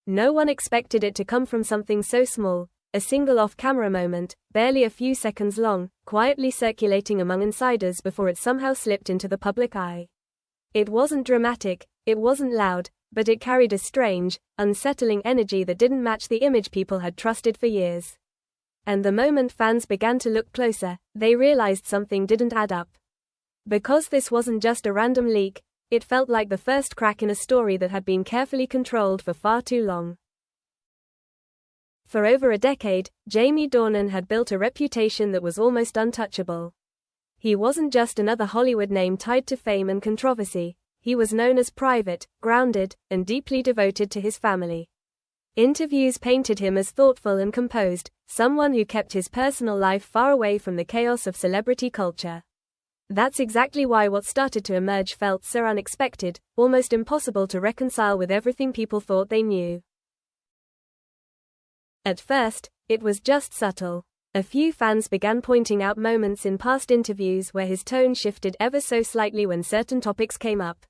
No one expected it to come from something so small, a single off-camera moment, barely a few seconds long, quietly circulating among insiders before it somehow slipped into the public eye. It wasn't dramatic, it wasn't loud, but it carried a strange, unsettling energy that didn't match the image people had trusted for years. And the moment fans began to look closer, they realized something didn't add up. Because this wasn't just a random leak, it felt like the first crack in a story that had been carefully controlled for far too long. For over a decade, Jamie Dornan had built a reputation that was almost untouchable. He wasn't just another Hollywood name tied to fame and controversy. He was known as private, grounded, and deeply devoted to his family. Interviews painted him as thoughtful and composed, someone who kept his personal life far away from the chaos of celebrity culture. That's exactly why what started to emerge felt so unexpected, almost impossible to reconcile with everything people thought they knew. At first, it was just subtle. A few fans began pointing out moments in past interviews where his tone shifted ever so slightly when certain topics came up.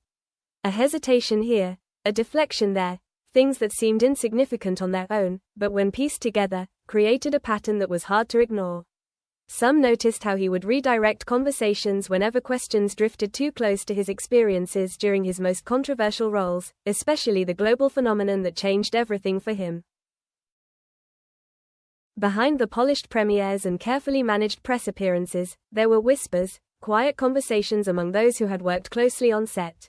A hesitation here, a deflection there, things that seemed insignificant on their own, but when pieced together, created a pattern that was hard to ignore. Some noticed how he would redirect conversations whenever questions drifted too close to his experiences during his most controversial roles, especially the global phenomenon that changed everything for him. Behind the polished premieres and carefully managed press appearances, there were whispers, quiet conversations among those who had worked closely on set.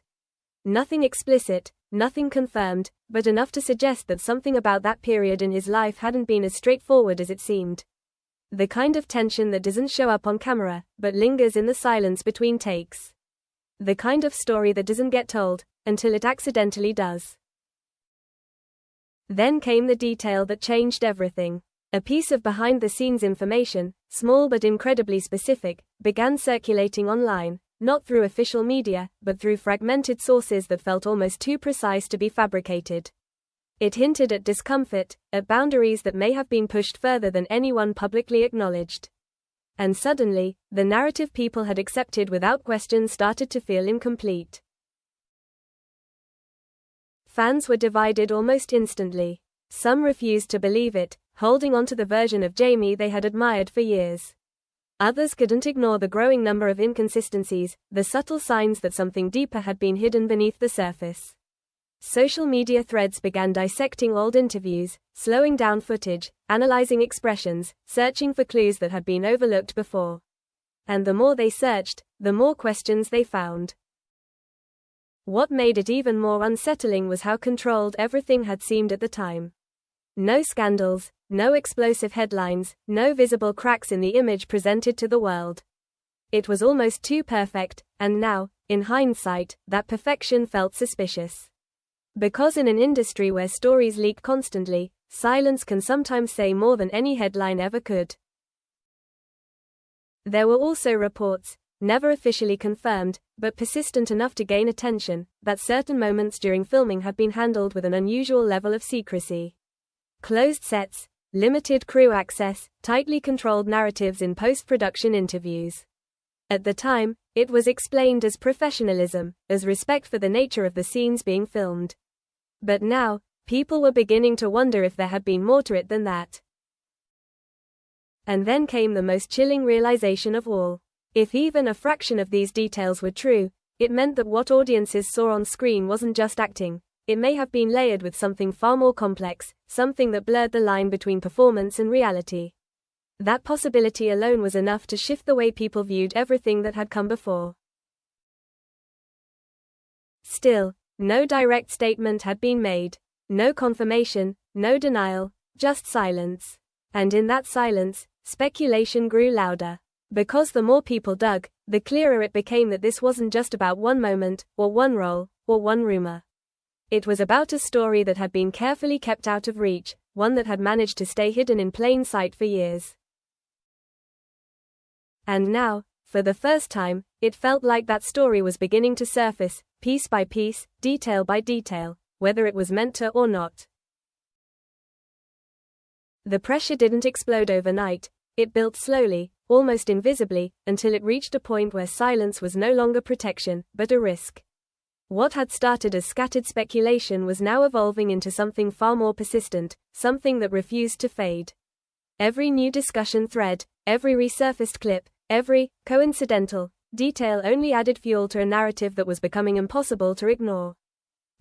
Nothing explicit, nothing confirmed, but enough to suggest that something about that period in his life hadn't been as straightforward as it seemed. The kind of tension that doesn't show up on camera, but lingers in the silence between takes. The kind of story that doesn't get told, until it accidentally does. Then came the detail that changed everything. A piece of behind-the-scenes information, small but incredibly specific, began circulating online, not through official media, but through fragmented sources that felt almost too precise to be fabricated. It hinted at discomfort, at boundaries that may have been pushed further than anyone publicly acknowledged. And suddenly, the narrative people had accepted without question started to feel incomplete. Fans were divided almost instantly. Some refused to believe it, holding on to the version of Jamie they had admired for years. Others couldn't ignore the growing number of inconsistencies, the subtle signs that something deeper had been hidden beneath the surface. Social media threads began dissecting old interviews, slowing down footage, analyzing expressions, searching for clues that had been overlooked before. And the more they searched, the more questions they found. What made it even more unsettling was how controlled everything had seemed at the time. No scandals, no explosive headlines, no visible cracks in the image presented to the world. It was almost too perfect, and now, in hindsight, that perfection felt suspicious. Because in an industry where stories leak constantly, silence can sometimes say more than any headline ever could. There were also reports, never officially confirmed, but persistent enough to gain attention, that certain moments during filming had been handled with an unusual level of secrecy. Closed sets, limited crew access, tightly controlled narratives in post-production interviews. At the time, it was explained as professionalism, as respect for the nature of the scenes being filmed. But now, people were beginning to wonder if there had been more to it than that. And then came the most chilling realization of all. If even a fraction of these details were true, it meant that what audiences saw on screen wasn't just acting. It may have been layered with something far more complex, something that blurred the line between performance and reality. That possibility alone was enough to shift the way people viewed everything that had come before. Still, no direct statement had been made. No confirmation, no denial, just silence. And in that silence, speculation grew louder. Because the more people dug, the clearer it became that this wasn't just about one moment, or one role, or one rumor. It was about a story that had been carefully kept out of reach, one that had managed to stay hidden in plain sight for years. And now, for the first time, it felt like that story was beginning to surface, piece by piece, detail by detail, whether it was meant to or not. The pressure didn't explode overnight. It built slowly, almost invisibly, until it reached a point where silence was no longer protection, but a risk. What had started as scattered speculation was now evolving into something far more persistent, something that refused to fade. Every new discussion thread, every resurfaced clip, every coincidental detail only added fuel to a narrative that was becoming impossible to ignore.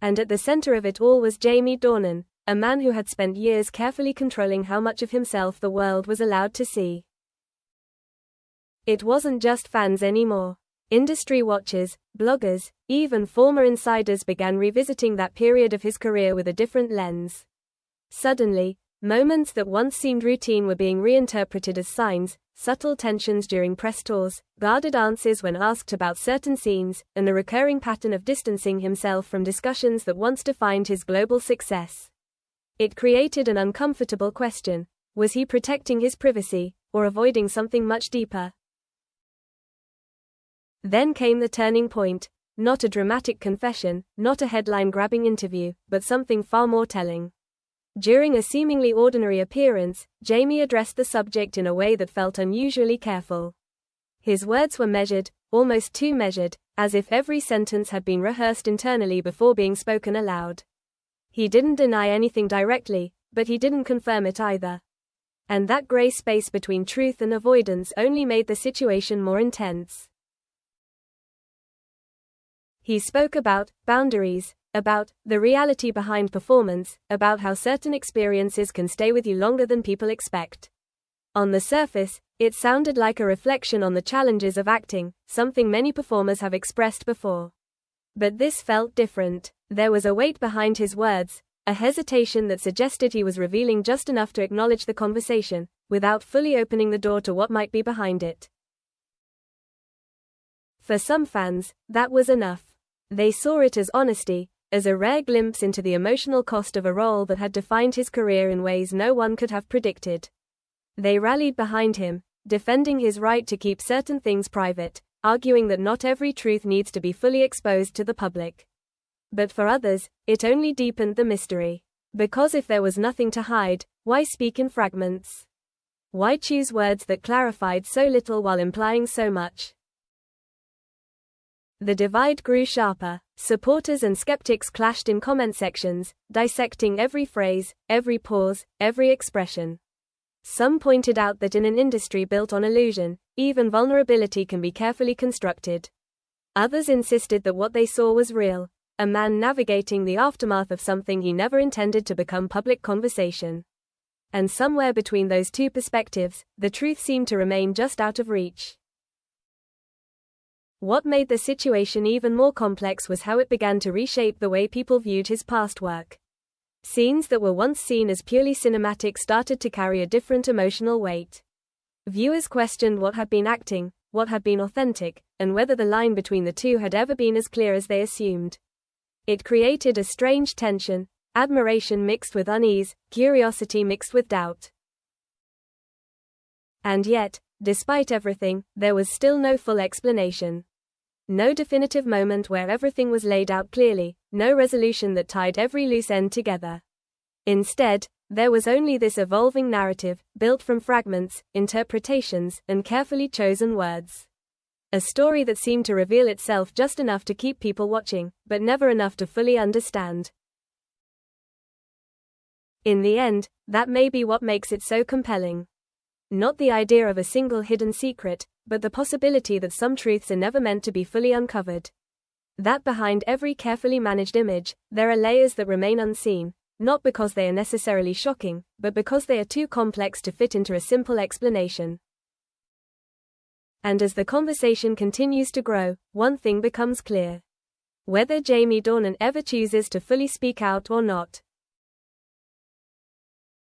And at the center of it all was Jamie Dornan, a man who had spent years carefully controlling how much of himself the world was allowed to see. It wasn't just fans anymore. Industry watchers, bloggers, even former insiders began revisiting that period of his career with a different lens. Suddenly, moments that once seemed routine were being reinterpreted as signs, subtle tensions during press tours, guarded answers when asked about certain scenes, and a recurring pattern of distancing himself from discussions that once defined his global success. It created an uncomfortable question: was he protecting his privacy, or avoiding something much deeper? Then came the turning point, not a dramatic confession, not a headline-grabbing interview, but something far more telling. During a seemingly ordinary appearance, Jamie addressed the subject in a way that felt unusually careful. His words were measured, almost too measured, as if every sentence had been rehearsed internally before being spoken aloud. He didn't deny anything directly, but he didn't confirm it either. And that gray space between truth and avoidance only made the situation more intense. He spoke about boundaries, about the reality behind performance, about how certain experiences can stay with you longer than people expect. On the surface, it sounded like a reflection on the challenges of acting, something many performers have expressed before. But this felt different. There was a weight behind his words, a hesitation that suggested he was revealing just enough to acknowledge the conversation, without fully opening the door to what might be behind it. For some fans, that was enough. They saw it as honesty, as a rare glimpse into the emotional cost of a role that had defined his career in ways no one could have predicted. They rallied behind him, defending his right to keep certain things private, arguing that not every truth needs to be fully exposed to the public. But for others, it only deepened the mystery. Because if there was nothing to hide, why speak in fragments? Why choose words that clarified so little while implying so much? The divide grew sharper. Supporters and skeptics clashed in comment sections, dissecting every phrase, every pause, every expression. Some pointed out that in an industry built on illusion, even vulnerability can be carefully constructed. Others insisted that what they saw was real, a man navigating the aftermath of something he never intended to become public conversation. And somewhere between those two perspectives, the truth seemed to remain just out of reach. What made the situation even more complex was how it began to reshape the way people viewed his past work. Scenes that were once seen as purely cinematic started to carry a different emotional weight. Viewers questioned what had been acting, what had been authentic, and whether the line between the two had ever been as clear as they assumed. It created a strange tension, admiration mixed with unease, curiosity mixed with doubt. And yet, despite everything, there was still no full explanation. No definitive moment where everything was laid out clearly, no resolution that tied every loose end together. Instead, there was only this evolving narrative, built from fragments, interpretations, and carefully chosen words. A story that seemed to reveal itself just enough to keep people watching, but never enough to fully understand. In the end, that may be what makes it so compelling. Not the idea of a single hidden secret, but the possibility that some truths are never meant to be fully uncovered. That behind every carefully managed image, there are layers that remain unseen, not because they are necessarily shocking, but because they are too complex to fit into a simple explanation. And as the conversation continues to grow, one thing becomes clear. Whether Jamie Dornan ever chooses to fully speak out or not,